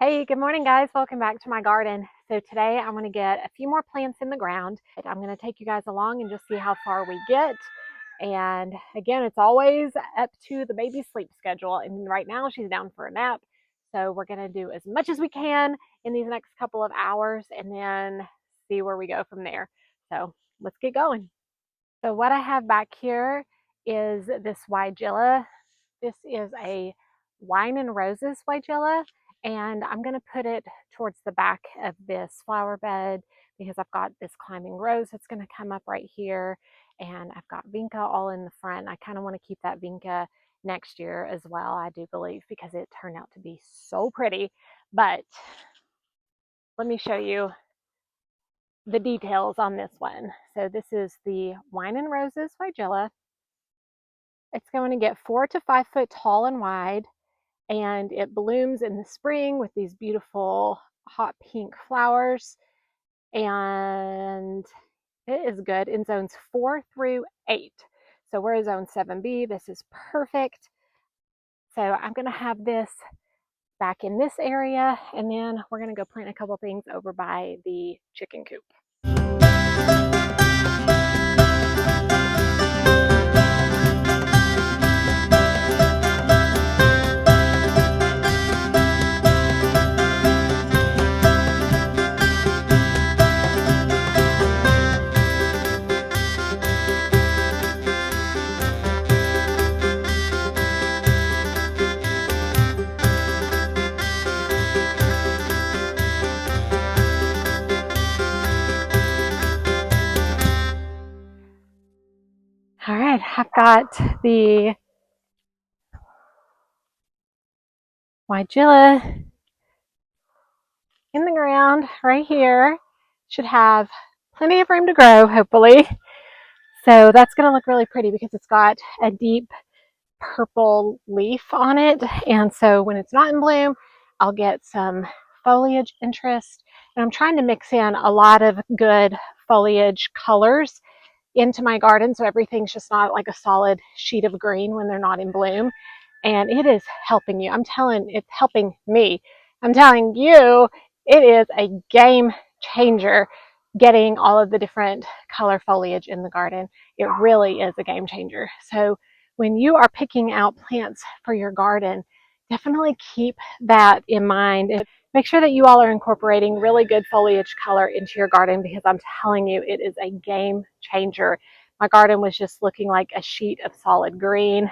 Hey, good morning guys. Welcome back to my garden. So today I'm going to get a few more plants in the ground. I'm going to take you guys along and just see how far we get. And again, it's always up to the baby's sleep schedule. And right now she's down for a nap. So we're going to do as much as we can in these next couple of hours and then see where we go from there. So let's get going. So what I have back here is this Weigela. This is a wine and roses Weigela, and I'm going to put it towards the back of this flower bed because I've got this climbing rose that's going to come up right here, and I've got vinca all in the front. I kind of want to keep that vinca next year as well, I do believe, because it turned out to be so pretty. But let me show you the details on this one. So this is the wine and roses Weigela. It's going to get 4 to 5 foot tall and wide, and it blooms in the spring with these beautiful hot pink flowers, and it is good in zones 4 through 8. So we're in zone 7B. This is perfect. So I'm going to have this back in this area, and then we're going to go plant a couple things over by the chicken coop. All right, I've got the Weigela in the ground right here. Should have plenty of room to grow, hopefully. So that's going to look really pretty because it's got a deep purple leaf on it. And so when it's not in bloom, I'll get some foliage interest. And I'm trying to mix in a lot of good foliage colors into my garden so everything's just not like a solid sheet of green when they're not in bloom. And it is helping you. It's helping me. I'm telling you, it is a game changer getting all of the different color foliage in the garden. It really is a game changer. So when you are picking out plants for your garden, definitely keep that in mind. Make sure that you all are incorporating really good foliage color into your garden because I'm telling you, it is a game changer. My garden was just looking like a sheet of solid green,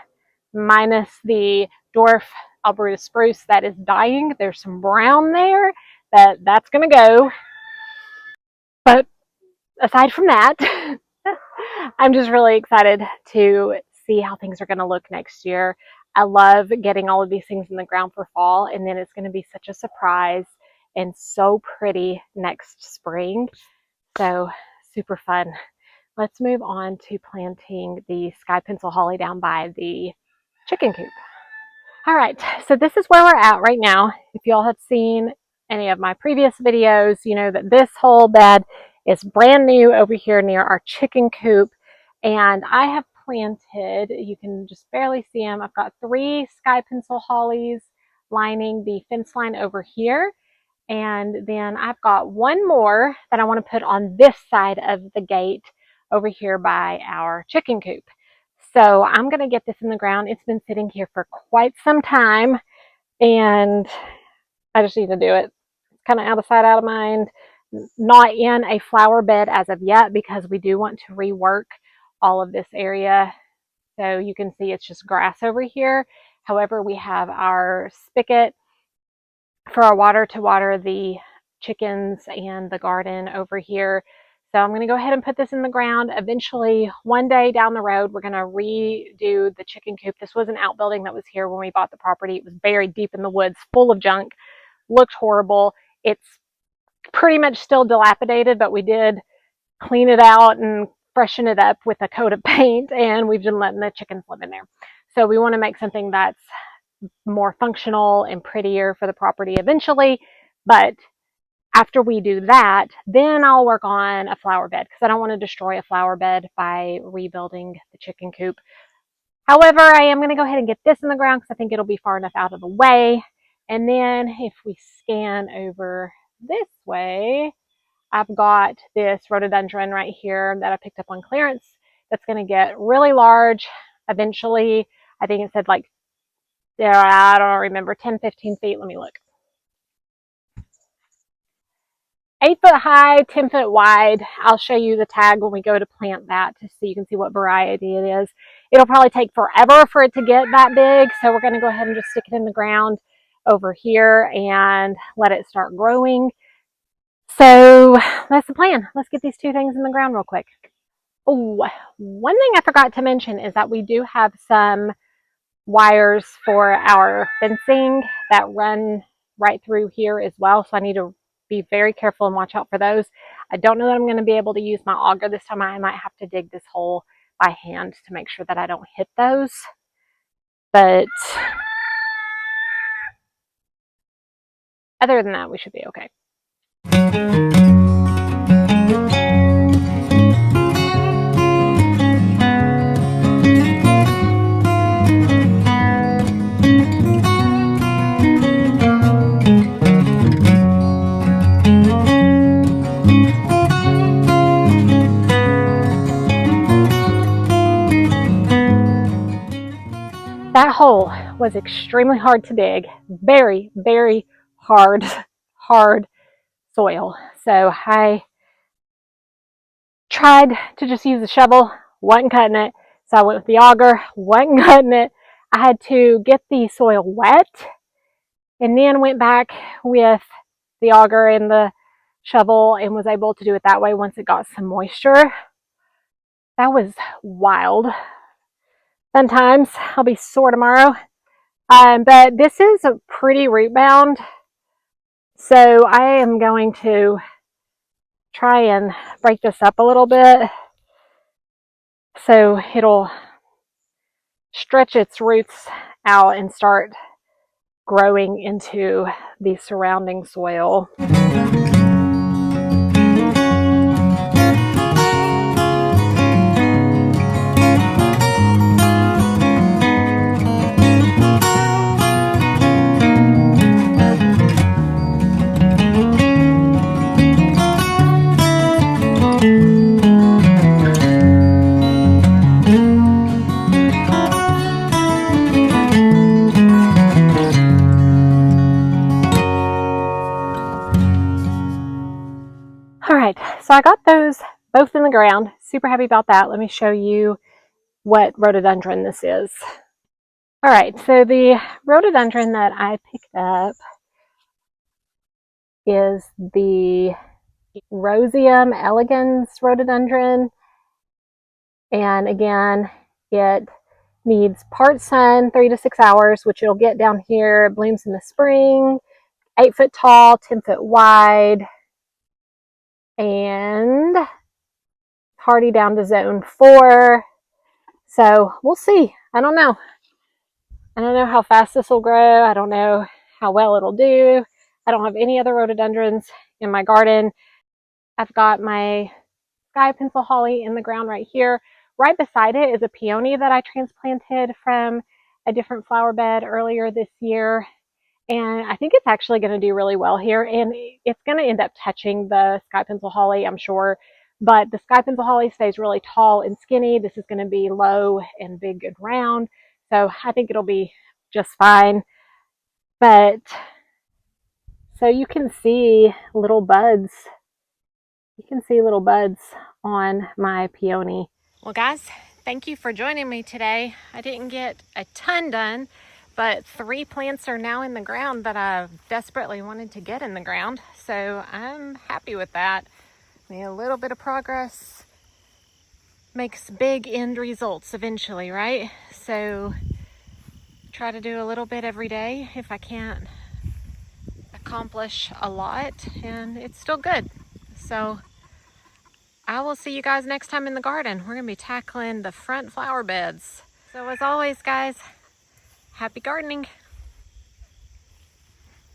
minus the dwarf Alberta spruce that is dying. There's some brown there that's going to go. But aside from that, I'm just really excited to see how things are going to look next year. I love getting all of these things in the ground for fall, and then it's going to be such a surprise and so pretty next spring. So super fun. Let's move on to planting the sky pencil holly down by the chicken coop. All right, so this is where we're at right now. If y'all have seen any of my previous videos, you know that this whole bed is brand new over here near our chicken coop. And I have planted, you can just barely see them, I've got 3 sky pencil hollies lining the fence line over here. And then I've got one more that I want to put on this side of the gate over here by our chicken coop. So I'm going to get this in the ground. It's been sitting here for quite some time, and I just need to do it. It's kind of out of sight, out of mind. Not in a flower bed as of yet because we do want to rework all of this area. So you can see it's just grass over here. However, we have our spigot for our water to water the chickens and the garden over here. So I'm going to go ahead and put this in the ground. Eventually, one day down the road, we're going to redo the chicken coop. This was an outbuilding that was here when we bought the property. It was buried deep in the woods, full of junk, looked horrible. It's pretty much still dilapidated, but we did clean it out and freshen it up with a coat of paint, and we've been letting the chickens live in there. So we want to make something that's more functional and prettier for the property eventually. But after we do that, then I'll work on a flower bed because I don't want to destroy a flower bed by rebuilding the chicken coop. However, I am going to go ahead and get this in the ground because I think it'll be far enough out of the way. And then if we scan over this way, I've got this rhododendron right here that I picked up on clearance that's going to get really large eventually. I think it said like, I don't remember, 10, 15 feet. Let me look. 8 foot high, 10 foot wide. I'll show you the tag when we go to plant that so you can see what variety it is. It'll probably take forever for it to get that big, so we're going to go ahead and just stick it in the ground over here and let it start growing. So that's the plan. Let's get these two things in the ground real quick. Oh, one thing I forgot to mention is that we do have some wires for our fencing that run right through here as well. So I need to be very careful and watch out for those. I don't know that I'm going to be able to use my auger this time. I might have to dig this hole by hand to make sure that I don't hit those. But other than that, we should be okay. That hole was extremely hard to dig. Very, very hard soil. So I tried to just use the shovel, wasn't cutting it. So I went with the auger, wasn't cutting it. I had to get the soil wet and then went back with the auger and the shovel and was able to do it that way once it got some moisture. That was wild. Fun times. I'll be sore tomorrow. But this is a pretty root bound. So I am going to try and break this up a little bit so it'll stretch its roots out and start growing into the surrounding soil. Alright, so I got those both in the ground. Super happy about that. Let me show you what rhododendron this is. Alright, so the rhododendron that I picked up is the Roseum elegans rhododendron. And again, it needs part sun, 3 to 6 hours, which it'll get down here. It blooms in the spring, 8 foot tall, 10 foot wide, and hardy down to zone 4. So we'll see. I don't know. I don't know how fast this will grow. I don't know how well it'll do. I don't have any other rhododendrons in my garden. I've got my sky pencil holly in the ground right here. Right beside it is a peony that I transplanted from a different flower bed earlier this year. And I think it's actually going to do really well here. And it's going to end up touching the sky pencil holly, I'm sure. But the sky pencil holly stays really tall and skinny. This is going to be low and big and round. So I think it'll be just fine. But so you can see little buds. You can see little buds on my peony. Well, guys, thank you for joining me today. I didn't get a ton done, but 3 plants are now in the ground that I desperately wanted to get in the ground. So I'm happy with that. I mean, a little bit of progress makes big end results eventually, right? So try to do a little bit every day if I can't accomplish a lot, and it's still good. So I will see you guys next time in the garden. We're going to be tackling the front flower beds. So as always, guys, happy gardening.